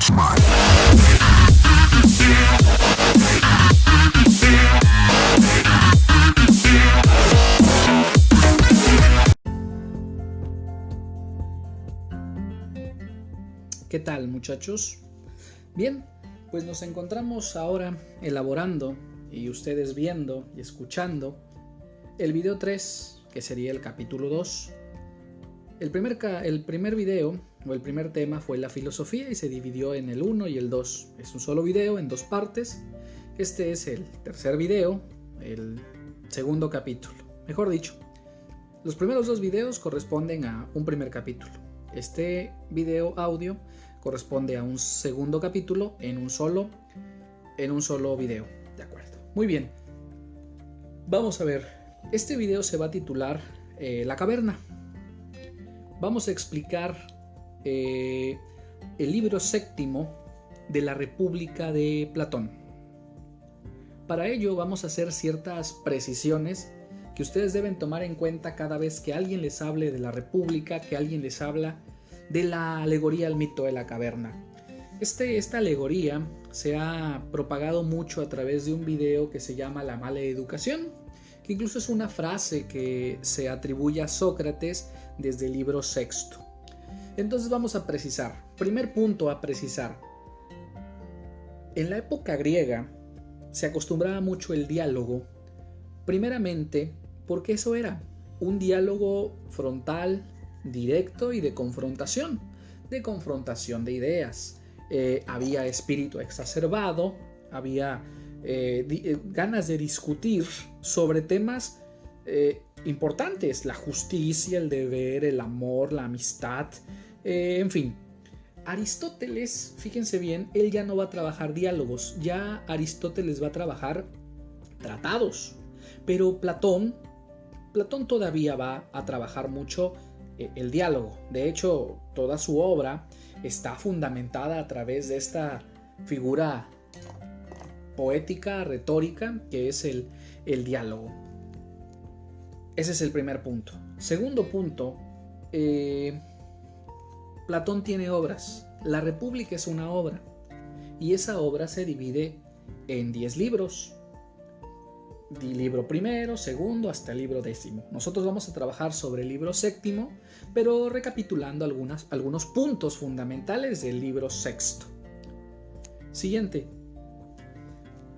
Flashman. ¿Qué tal, muchachos? Bien, pues nos encontramos ahora elaborando y ustedes viendo y escuchando el video 3, que sería el capítulo 2. El primer video o el primer tema fue la filosofía y se dividió en el 1 y el 2. Es un solo video en dos partes. Este es el tercer video, el segundo capítulo. Mejor dicho, los primeros dos videos corresponden a un primer capítulo. Este video audio corresponde a un segundo capítulo en un solo video. De acuerdo. Muy bien. Vamos a ver. Este video se va a titular La caverna. Vamos a explicar el libro séptimo de la República de Platón. Para ello vamos a hacer ciertas precisiones que ustedes deben tomar en cuenta cada vez que alguien les hable de la República, que alguien les habla de la alegoría al mito de la caverna. Esta alegoría se ha propagado mucho a través de un video que se llama La mala educación, que incluso es una frase que se atribuye a Sócrates desde el libro sexto. Entonces vamos a precisar. Primer punto a precisar. En la época griega se acostumbraba mucho el diálogo, primeramente porque eso era un diálogo frontal, directo y de confrontación de ideas. Había espíritu exacerbado, había ganas de discutir sobre temas importantes, la justicia, el deber, el amor, la amistad, en fin. Aristóteles, fíjense bien, él ya no va a trabajar diálogos, ya Aristóteles va a trabajar tratados, pero Platón todavía va a trabajar mucho el diálogo. De hecho, toda su obra está fundamentada a través de esta figura poética, retórica, que es el diálogo. Ese es el primer punto. Segundo punto, Platón tiene obras. La República es una obra y esa obra se divide en 10 libros. Libro primero, segundo, hasta el libro décimo. Nosotros vamos a trabajar sobre el libro séptimo, pero recapitulando algunos puntos fundamentales del libro sexto. Siguiente.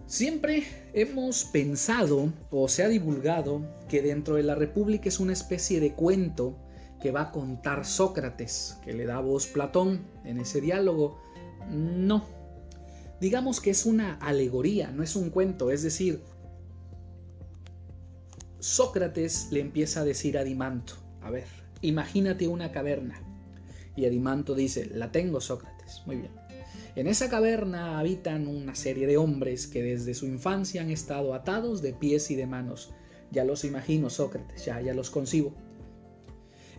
Siempre hemos pensado o se ha divulgado que dentro de la República es una especie de cuento que va a contar Sócrates, que le da voz Platón en ese diálogo. No. Digamos que es una alegoría, no es un cuento, es decir, Sócrates le empieza a decir a Adimanto, a ver, imagínate una caverna. Y Adimanto dice, la tengo, Sócrates. Muy bien. En esa caverna habitan una serie de hombres que desde su infancia han estado atados de pies y de manos. Ya los imagino, Sócrates, ya los concibo.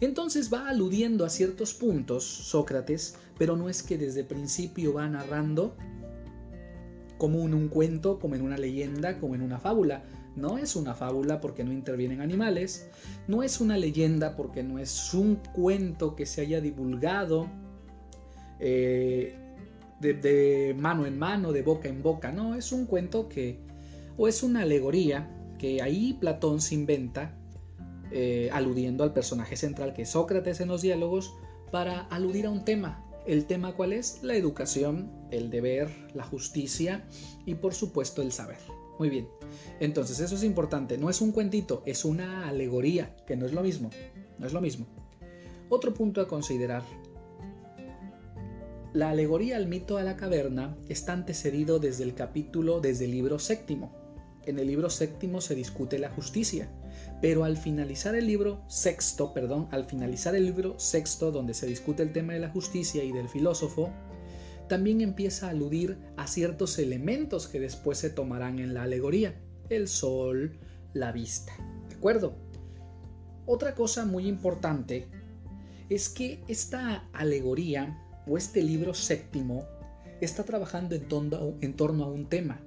Entonces va aludiendo a ciertos puntos, Sócrates, pero no es que desde el principio va narrando como en un cuento, como en una leyenda, como en una fábula. No es una fábula porque no intervienen animales, no es una leyenda porque no es un cuento que se haya divulgado de mano en mano, de boca en boca, no, es un cuento o es una alegoría que ahí Platón se inventa, aludiendo al personaje central que es Sócrates en los diálogos, para aludir a un tema. ¿El tema cuál es? La educación, el deber, la justicia y por supuesto el saber. Muy bien, entonces eso es importante, no es un cuentito, es una alegoría, que no es lo mismo. Otro punto a considerar. La alegoría al mito de la caverna está antecedido desde el libro séptimo. En el libro séptimo se discute la justicia, pero al finalizar el libro sexto, donde se discute el tema de la justicia y del filósofo, también empieza a aludir a ciertos elementos que después se tomarán en la alegoría: el sol, la vista. ¿De acuerdo? Otra cosa muy importante es que esta alegoría o este libro séptimo está trabajando en torno a un tema: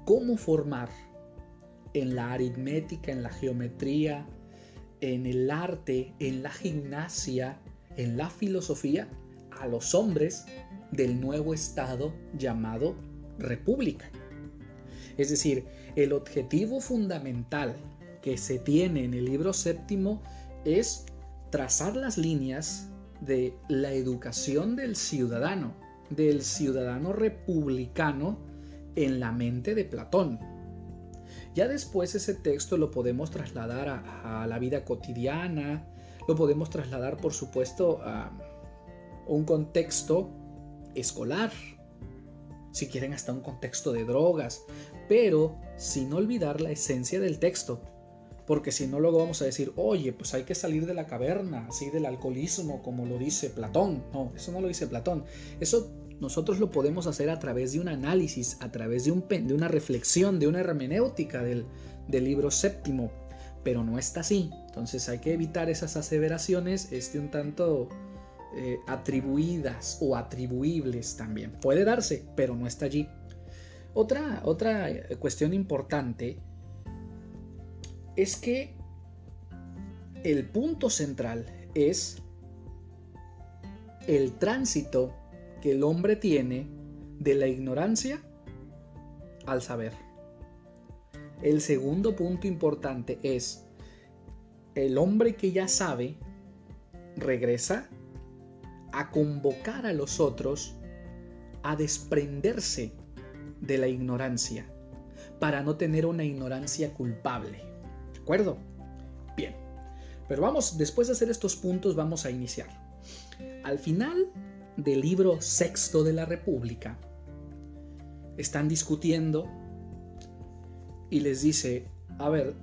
cómo formar en la aritmética, en la geometría, en el arte, en la gimnasia, en la filosofía, a los hombres del nuevo estado llamado república. Es decir, el objetivo fundamental que se tiene en el libro séptimo es trazar las líneas de la educación del ciudadano republicano en la mente de Platón. Ya después ese texto lo podemos trasladar a la vida cotidiana, lo podemos trasladar, por supuesto, a un contexto escolar, si quieren hasta un contexto de drogas, pero sin olvidar la esencia del texto, porque si no luego vamos a decir, oye, pues hay que salir de la caverna, así del alcoholismo, como lo dice Platón. No, eso no lo dice Platón. Eso nosotros lo podemos hacer a través de un análisis, a través de una reflexión, de una hermenéutica del libro séptimo, pero no está así. Entonces hay que evitar esas aseveraciones un tanto atribuidas o atribuibles también. Puede darse, pero no está allí. Otra cuestión importante es que el punto central es el tránsito que el hombre tiene de la ignorancia al saber. El segundo punto importante es el hombre que ya sabe regresa a convocar a los otros a desprenderse de la ignorancia para no tener una ignorancia culpable. ¿De acuerdo? Bien. Pero vamos, después de hacer estos puntos, vamos a iniciar. Al final del libro sexto de la República, están discutiendo y les dice, a ver,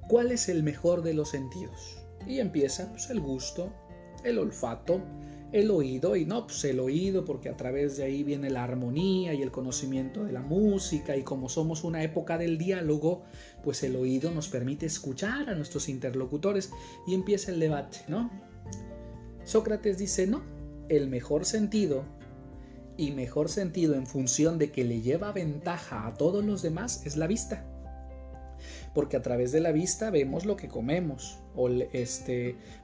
¿cuál es el mejor de los sentidos? Y empieza pues el gusto, el olfato, el oído, y no, pues el oído, porque a través de ahí viene la armonía y el conocimiento de la música, y como somos una época del diálogo, pues el oído nos permite escuchar a nuestros interlocutores, y empieza el debate, ¿no? Sócrates dice, no, el mejor sentido, y mejor sentido en función de que le lleva ventaja a todos los demás, es la vista. Porque a través de la vista vemos lo que comemos,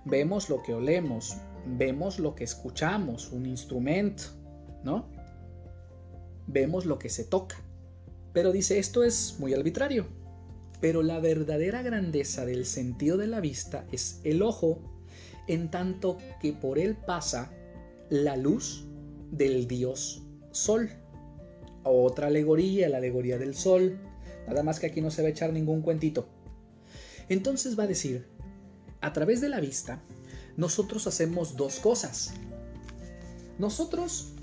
vemos lo que olemos, vemos lo que escuchamos, un instrumento, ¿no? Vemos lo que se toca. Pero dice, esto es muy arbitrario. Pero la verdadera grandeza del sentido de la vista es el ojo, en tanto que por él pasa la luz del dios Sol. Otra alegoría, la alegoría del Sol. Nada más que aquí no se va a echar ningún cuentito. Entonces va a decir, a través de la vista, nosotros hacemos dos cosas. Nosotros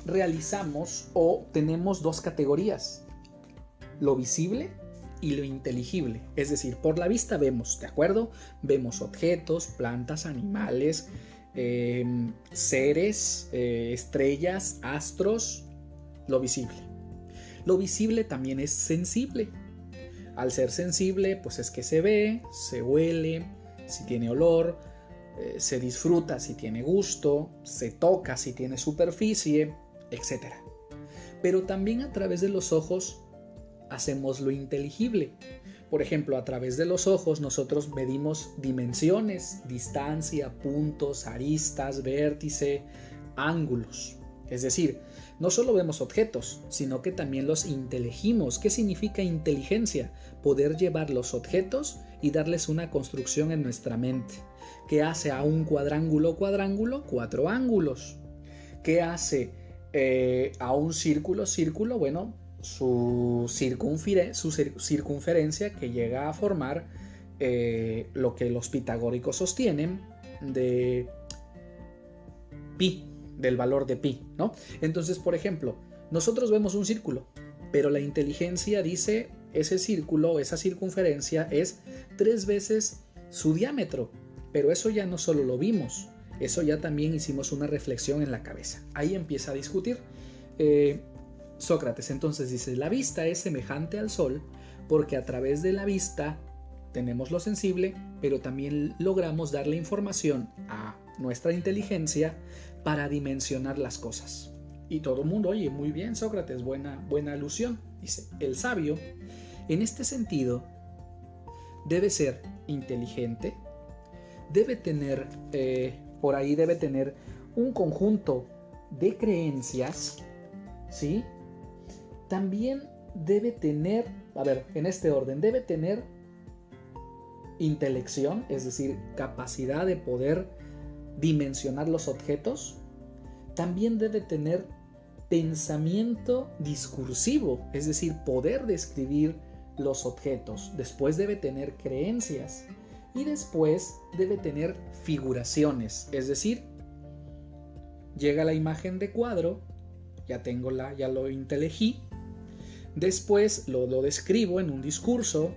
realizamos o tenemos dos categorías, lo visible y lo inteligible. Es decir, por la vista vemos, ¿de acuerdo? Vemos objetos, plantas, animales, seres, estrellas, astros, lo visible. Lo visible también es sensible. Al ser sensible, pues es que se ve, se huele, si tiene olor, se disfruta si tiene gusto, se toca si tiene superficie, etc. Pero también a través de los ojos hacemos lo inteligible. Por ejemplo, a través de los ojos nosotros medimos dimensiones, distancia, puntos, aristas, vértice, ángulos. Es decir, no solo vemos objetos, sino que también los inteligimos. ¿Qué significa inteligencia? Poder llevar los objetos y darles una construcción en nuestra mente. ¿Qué hace a un cuadrángulo? Cuatro ángulos. ¿Qué hace a un círculo? Bueno, su circunferencia que llega a formar lo que los pitagóricos sostienen de pi, del valor de pi, ¿no? Entonces, por ejemplo, nosotros vemos un círculo, pero la inteligencia dice ese círculo, esa circunferencia es 3 veces su diámetro, pero eso ya no solo lo vimos, eso ya también hicimos una reflexión en la cabeza. Ahí empieza a discutir Sócrates. Entonces dice, la vista es semejante al sol porque a través de la vista tenemos lo sensible, pero también logramos darle información a nuestra inteligencia para dimensionar las cosas. Y todo el mundo, oye, muy bien Sócrates, buena alusión. Dice, el sabio, en este sentido, debe ser inteligente, debe tener, por ahí debe tener un conjunto de creencias, ¿sí? También debe tener, en este orden, debe tener intelección, es decir, capacidad de poder dimensionar los objetos. También debe tener pensamiento discursivo, es decir, poder describir los objetos. Después debe tener creencias y después debe tener figuraciones, es decir, llega la imagen de cuadro, ya lo inteligí, después lo describo en un discurso,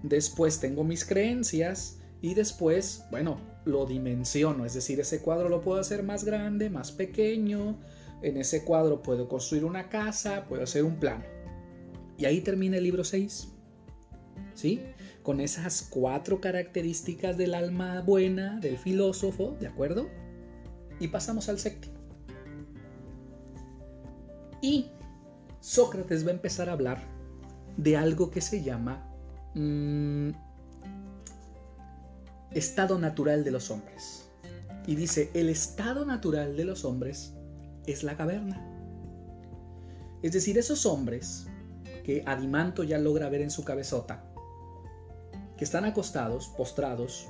después tengo mis creencias y después, lo dimensiono, es decir, ese cuadro lo puedo hacer más grande, más pequeño, en ese cuadro puedo construir una casa, puedo hacer un plano. Y ahí termina el libro 6, ¿sí? Con esas 4 características del alma buena, del filósofo, ¿de acuerdo? Y pasamos al 7. Y Sócrates va a empezar a hablar de algo que se llama estado natural de los hombres. Y dice, el estado natural de los hombres es la caverna. Es decir, esos hombres que Adimanto ya logra ver en su cabezota, que están acostados, postrados,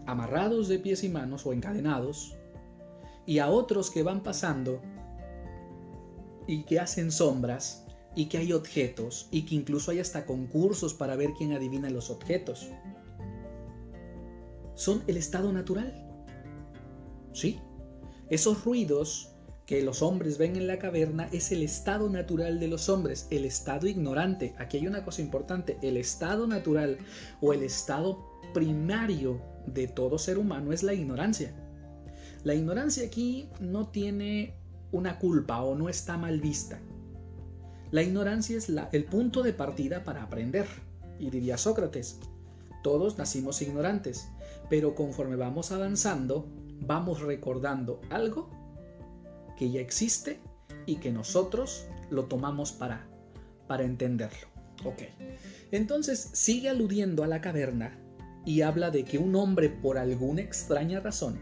amarrados de pies y manos o encadenados, y a otros que van pasando y que hacen sombras y que hay objetos y que incluso hay hasta concursos para ver quién adivina los objetos. Son el estado natural. ¿Sí? Esos ruidos que los hombres ven en la caverna es el estado natural de los hombres, el estado ignorante. Aquí hay una cosa importante, el estado natural o el estado primario de todo ser humano es la ignorancia. La ignorancia aquí no tiene una culpa o no está mal vista. La ignorancia es el punto de partida para aprender. Y diría Sócrates, todos nacimos ignorantes, pero conforme vamos avanzando, vamos recordando algo que ya existe y que nosotros lo tomamos para entenderlo. Ok. Entonces sigue aludiendo a la caverna y habla de que un hombre, por alguna extraña razón,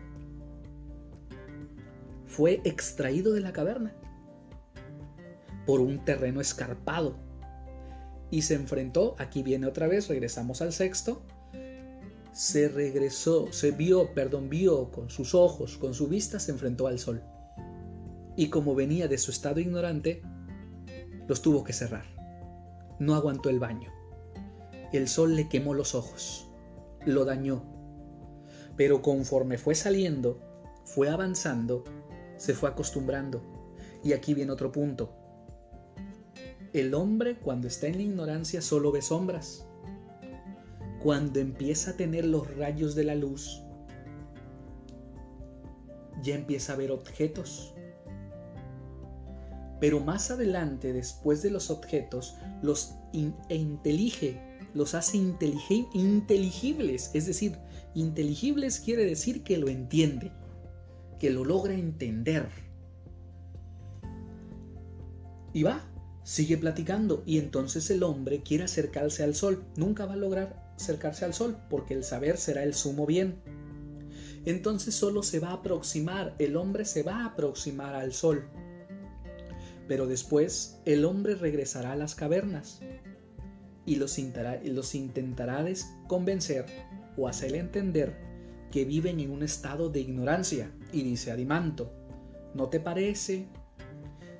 fue extraído de la caverna por un terreno escarpado y se enfrentó, aquí viene otra vez, regresamos al 6, vio con sus ojos, con su vista, se enfrentó al sol. Y como venía de su estado ignorante, los tuvo que cerrar. No aguantó el baño. El sol le quemó los ojos, lo dañó. Pero conforme fue saliendo, fue avanzando, se fue acostumbrando. Y aquí viene otro punto. El hombre, cuando está en la ignorancia, solo ve sombras. Cuando empieza a tener los rayos de la luz, ya empieza a ver objetos. Pero más adelante, después de los objetos, los hace inteligibles. Es decir, inteligibles quiere decir que lo entiende, que lo logra entender. Y sigue platicando, y entonces el hombre quiere acercarse al sol. Nunca va a lograr acercarse al sol, porque el saber será el sumo bien. Entonces solo se va a aproximar, el hombre se va a aproximar al sol. Pero después el hombre regresará a las cavernas y los intentará convencer o hacerle entender que viven en un estado de ignorancia. Y dice Adimanto, ¿no te parece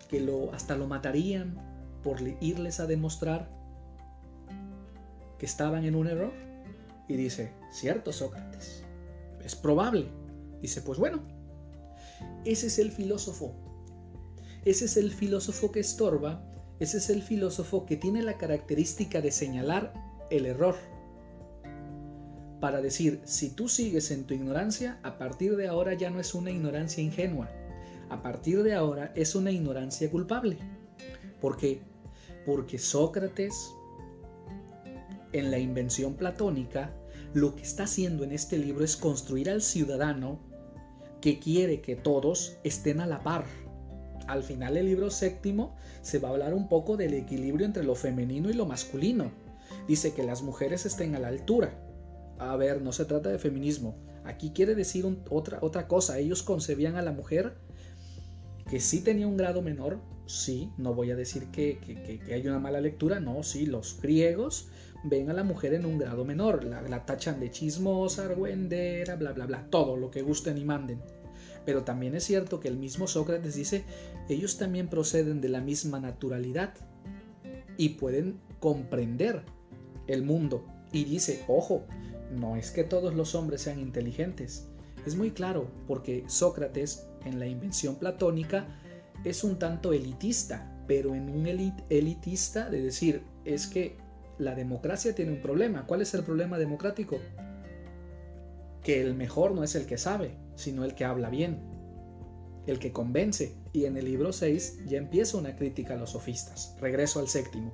que hasta lo matarían por irles a demostrar que estaban en un error? Y dice, cierto, Sócrates, es probable. Dice, pues bueno, ese es el filósofo. Ese es el filósofo que estorba, ese es el filósofo que tiene la característica de señalar el error. Para decir, si tú sigues en tu ignorancia, a partir de ahora ya no es una ignorancia ingenua. A partir de ahora es una ignorancia culpable. ¿Por qué? Porque Sócrates, en la invención platónica, lo que está haciendo en este libro es construir al ciudadano que quiere que todos estén a la par. Al final del libro 7 se va a hablar un poco del equilibrio entre lo femenino y lo masculino. Dice que las mujeres estén a la altura. A ver, no se trata de feminismo. Aquí quiere decir otra cosa. Ellos concebían a la mujer que sí tenía un grado menor. Sí, no voy a decir que hay una mala lectura. No, sí, los griegos ven a la mujer en un grado menor. La tachan de chismosa, argüendera, bla, bla, bla. Todo lo que gusten y manden. Pero también es cierto que el mismo Sócrates dice, ellos también proceden de la misma naturalidad y pueden comprender el mundo. Y dice, ojo, no es que todos los hombres sean inteligentes. Es muy claro, porque Sócrates, en la invención platónica, es un tanto elitista, pero en un elitista de decir, es que la democracia tiene un problema. ¿Cuál es el problema democrático? Que el mejor no es el que sabe, sino el que habla bien, el que convence. Y en el libro 6 ya empieza una crítica a los sofistas. Regreso al 7º.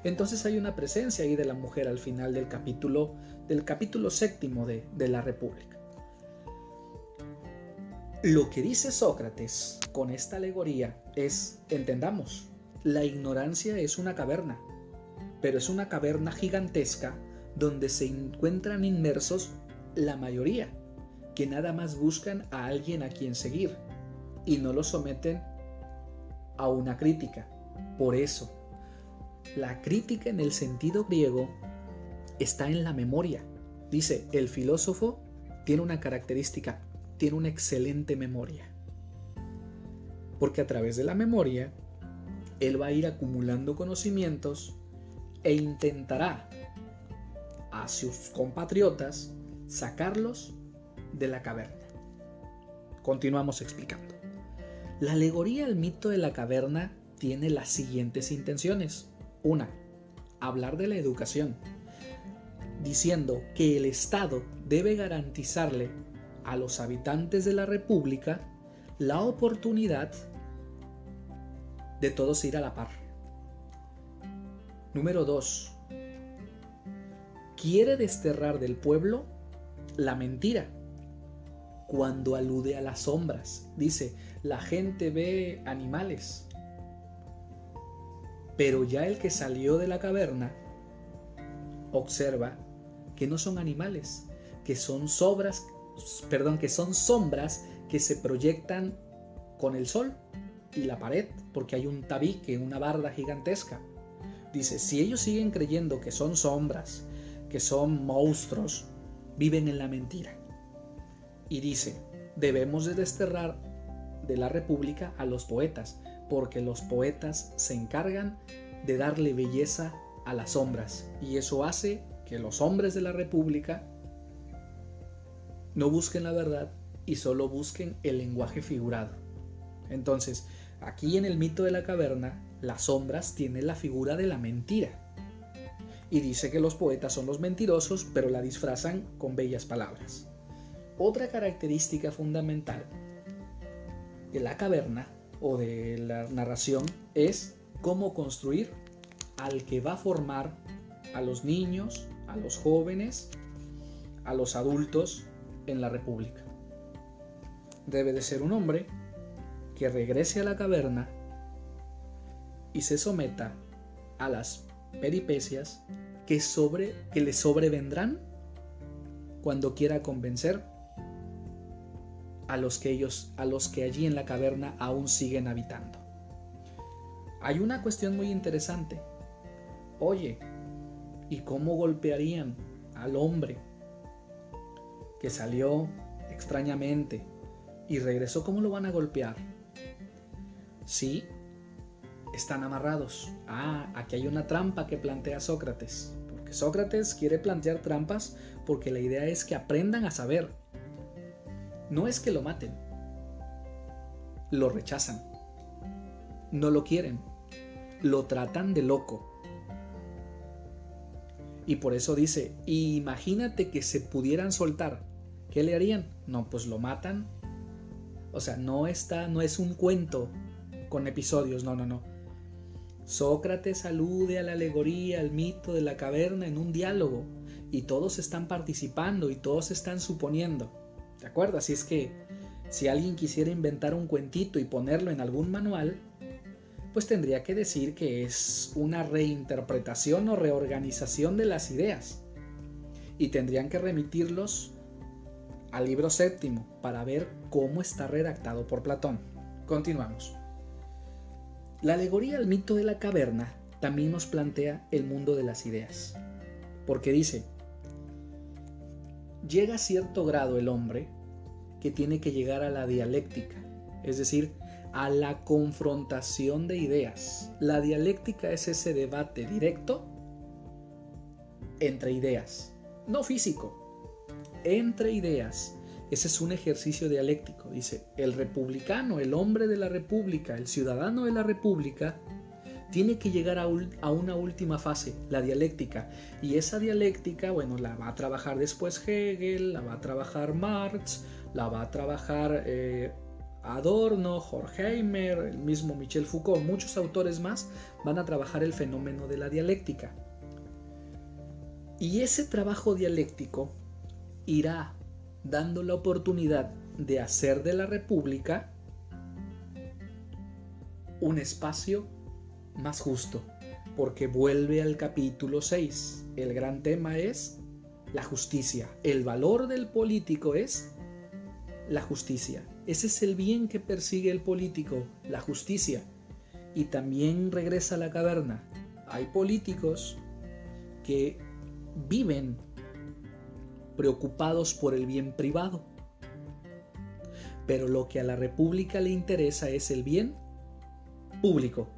Entonces hay una presencia ahí de la mujer al final del capítulo 7 de la República. Lo que dice Sócrates con esta alegoría es, entendamos, la ignorancia es una caverna, pero es una caverna gigantesca donde se encuentran inmersos la mayoría, que nada más buscan a alguien a quien seguir y no lo someten a una crítica. Por eso, la crítica en el sentido griego está en la memoria. Dice, el filósofo tiene una característica, tiene una excelente memoria. Porque a través de la memoria, él va a ir acumulando conocimientos e intentará a sus compatriotas sacarlos de la caverna. Continuamos explicando. La alegoría al mito de la caverna tiene las siguientes intenciones. 1. Hablar de la educación, diciendo que el Estado debe garantizarle a los habitantes de la República la oportunidad de todos ir a la par. Número 2. Quiere desterrar del pueblo la mentira cuando alude a las sombras. Dice, la gente ve animales, pero ya el que salió de la caverna observa que no son animales, que son sombras que se proyectan con el sol y la pared, porque hay un tabique, una barda gigantesca. Dice, si ellos siguen creyendo que son sombras, que son monstruos, viven en la mentira. Y dice, debemos de desterrar de la República a los poetas, porque los poetas se encargan de darle belleza a las sombras, y eso hace que los hombres de la República no busquen la verdad y solo busquen el lenguaje figurado. Entonces, aquí en el mito de la caverna, las sombras tienen la figura de la mentira. Y dice que los poetas son los mentirosos, pero la disfrazan con bellas palabras. Otra característica fundamental de la caverna o de la narración es cómo construir al que va a formar a los niños, a los jóvenes, a los adultos en la República. Debe de ser un hombre que regrese a la caverna y se someta a las peripecias que le sobrevendrán cuando quiera convencer a los que allí en la caverna aún siguen habitando. Hay una cuestión muy interesante. Oye, ¿y cómo golpearían al hombre que salió extrañamente y regresó? ¿Cómo lo van a golpear? Sí, están amarrados. Aquí hay una trampa que plantea Sócrates, porque Sócrates quiere plantear trampas porque la idea es que aprendan a saber. No es que lo maten, lo rechazan, no lo quieren, lo tratan de loco. Y por eso dice, imagínate que se pudieran soltar, ¿qué le harían? No, pues lo matan. O sea, no es un cuento con episodios, no. Sócrates alude a la alegoría, al mito de la caverna en un diálogo, y todos están participando y todos están suponiendo. ¿De acuerdo? Así es que si alguien quisiera inventar un cuentito y ponerlo en algún manual, pues tendría que decir que es una reinterpretación o reorganización de las ideas. Y tendrían que remitirlos al libro séptimo para ver cómo está redactado por Platón. Continuamos. La alegoría al mito de la caverna también nos plantea el mundo de las ideas, porque dice: llega a cierto grado el hombre que tiene que llegar a la dialéctica, es decir, a la confrontación de ideas. La dialéctica es ese debate directo entre ideas, no físico, entre ideas. Ese es un ejercicio dialéctico. Dice, el republicano, el hombre de la república, el ciudadano de la república, tiene que llegar a una última fase, la dialéctica. Y esa dialéctica, bueno, la va a trabajar después Hegel, la va a trabajar Marx, la va a trabajar Adorno, Horkheimer, el mismo Michel Foucault, muchos autores más van a trabajar el fenómeno de la dialéctica. Y ese trabajo dialéctico irá dando la oportunidad de hacer de la república un espacio más justo, porque vuelve al capítulo 6. El gran tema es la justicia. El valor del político es la justicia. Ese es el bien que persigue el político, la justicia. Y también regresa a la caverna. Hay políticos que viven preocupados por el bien privado, pero lo que a la república le interesa es el bien público.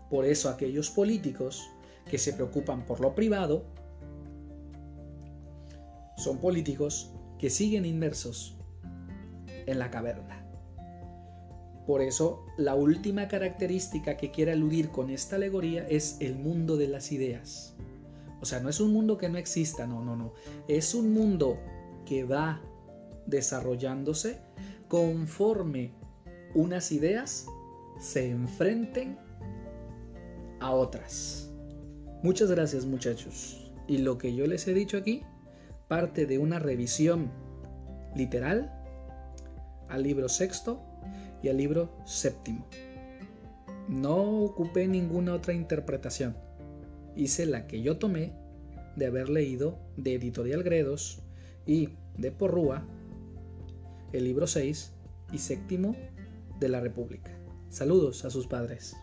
Por eso aquellos políticos que se preocupan por lo privado son políticos que siguen inmersos en la caverna. Por eso la última característica que quiere aludir con esta alegoría es el mundo de las ideas. O sea, no es un mundo que no exista, no. Es un mundo que va desarrollándose conforme unas ideas se enfrenten a otras. Muchas gracias, muchachos. Y lo que yo les he dicho aquí parte de una revisión literal al libro sexto y al libro séptimo. No ocupé ninguna otra interpretación. Hice la que yo tomé de haber leído de Editorial Gredos y de Porrúa el libro 6 y séptimo de la República. Saludos a sus padres.